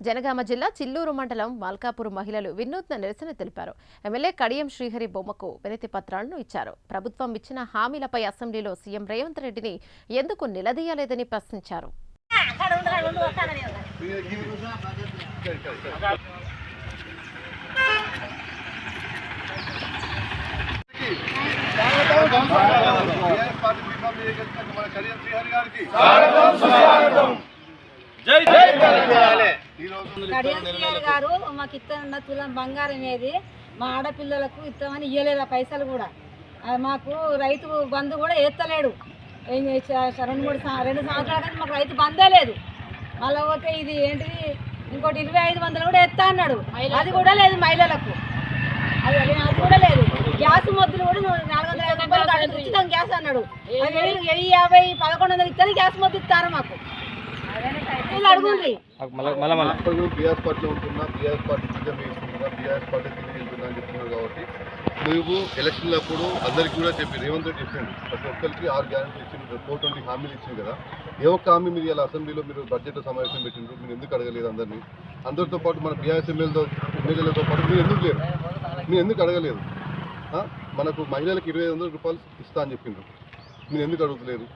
జనగామ జిల్లా చిల్లూరు మండలం మల్కాపూర్ మహిళలు వినూత్న నిరసన తెలిపారు. ఎమ్మెల్యే కడియం శ్రీహరి బొమ్మకు వినతి పత్రాలను ఇచ్చారు. ప్రభుత్వం ఇచ్చిన హామీలపై అసెంబ్లీలో సీఎం రేవంత్ రెడ్డిని ఎందుకు నిలదీయలేదని ప్రశ్నించారు. కడియం శ్రీహరి గారు మాకు ఇస్తున్న తులం బంగారం ఏది మా ఆడపిల్లలకు ఇస్తామని ఇయ్యలేదు ఆ పైసలు కూడా. మాకు రైతు బంధు కూడా ఎత్తలేడు. 2 సంవత్సరాల కానీ మాకు రైతు బందే లేదు. మళ్ళీ పోతే ఇది ఏంటిది ఇంకోటి 2500 కూడా ఎత్తా అన్నాడు, అది కూడా లేదు మహిళలకు. అది కూడా లేదు. గ్యాస్ మొద్దులు కూడా 450 రూపాయలు ఉచితం గ్యాస్ అన్నాడు. 1050 1100 ఇస్తాను గ్యాస్ మొద్దు ఇస్తారు మాకు. బీఆర్ఎస్ పార్టీలో ఉంటున్నా, బీఆర్ఎస్ పార్టీ సిద్ధం వేసుకుంటున్నా, బీఆర్ఎస్ పార్టీ తిరిగి వెళ్తున్నా అని చెప్తున్నారు. కాబట్టి నువ్వు ఎలక్షన్లప్పుడు అందరికీ కూడా చెప్పి రేవంత్ రెడ్డి చెప్పింది, ప్రతి ఒక్కరికి 6 గ్యారెంటీలు ఇచ్చింది, 420 హామీలు ఇచ్చింది కదా. ఏ ఒక్క హామీ మీరు ఇలా అసెంబ్లీలో మీరు బడ్జెట్ సమావేశం పెట్టిండ్రు, మీరు ఎందుకు అడగలేదు? అందరితో పాటు మన బీఆర్ఎస్ ఎమ్మెల్యేలతో పాటు మీరు ఎందుకు లేరు? మీరు ఎందుకు అడగలేదు? మనకు మహిళలకు 2500 రూపాయలు ఇస్తా అని చెప్పిండ్రు, మీరు ఎందుకు అడుగుతలేరు?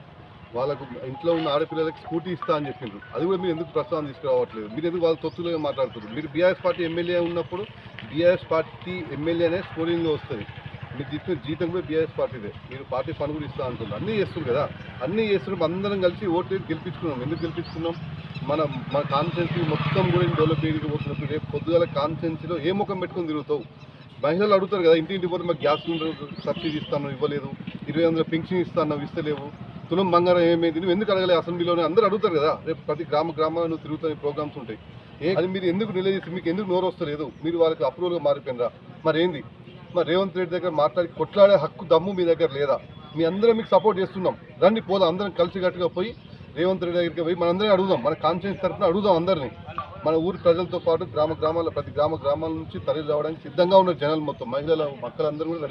వాళ్ళకు ఇంట్లో ఉన్న ఆడపిల్లలకి స్కూటీ ఇస్తా అని చెప్పిండ్రు, అది కూడా మీరు ఎందుకు ప్రస్తావన తీసుకురావట్లేదు? మీరు ఎందుకు వాళ్ళ తొత్తులుగా మాట్లాడుతున్నారు? మీరు బీఆర్ఎస్ పార్టీ ఎమ్మెల్యే ఉన్నప్పుడు బీఆర్ఎస్ పార్టీ ఎమ్మెల్యేనే స్కోరింగ్లో వస్తుంది. మీరు చెప్పిన జీతం కూడా బీఆర్ఎస్ పార్టీదే. మీరు పార్టీ పని కూడా ఇస్తా అంటున్నారు. అన్నీ చేస్తుంది కదా, అన్నీ చేస్తున్నాం. అందరం కలిసి ఓట్లు గెలిపించుకున్నాం. ఎందుకు గెలిపించుకున్నాం? మన కాన్స్టిట్యున్సీ మొత్తం కూడా డెవలప్ చేయకపోతున్నప్పుడు రేపు పొద్దుగాల కాన్స్టిట్యున్సీలో ఏ ముఖం పెట్టుకుని తిరుగుతావు? మహిళలు అడుగుతారు కదా, ఇంటింటి పోతే మాకు గ్యాస్ సబ్సిడీ ఇస్తాను ఇవ్వలేదు, 2500 పెన్షన్ ఇస్తాను ఇస్తలేవు, తులం బంగారం ఏమైంది, నువ్వు ఎందుకు అడగలేదు? అసెంబ్లీలోనే అందరూ అడుగుతారు కదా. రేపు ప్రతి గ్రామాలు నువ్వు తిరుగుతాయి, ప్రోగ్రామ్స్ ఉంటాయి. అది మీరు ఎందుకు నిలదీసి మీకు ఎందుకు నోరు వస్తలేదు? మీరు వాళ్ళకి అప్రూవల్గా మారిపోయినరా? మరేంది? మరి రేవంత్ రెడ్డి దగ్గర మాట్లాడి కొట్లాడే హక్కు దమ్ము మీ దగ్గర లేదా? మీ అందరం మీకు సపోర్ట్ చేస్తున్నాం, రండి పోదాం, అందరం కలిసికట్టుగా పోయి రేవంత్ రెడ్డి దగ్గరికి పోయి మనందరం అడుగుదాం, మన కాన్స్టిట్యూన్సీ తరఫున అడుగుదాం. అందరినీ మన ఊరి ప్రజలతో పాటు ప్రతి గ్రామాల నుంచి తరలి రావడానికి సిద్ధంగా ఉన్న జనాలు మొత్తం మహిళల మక్కలందరూ కూడా రెడీ.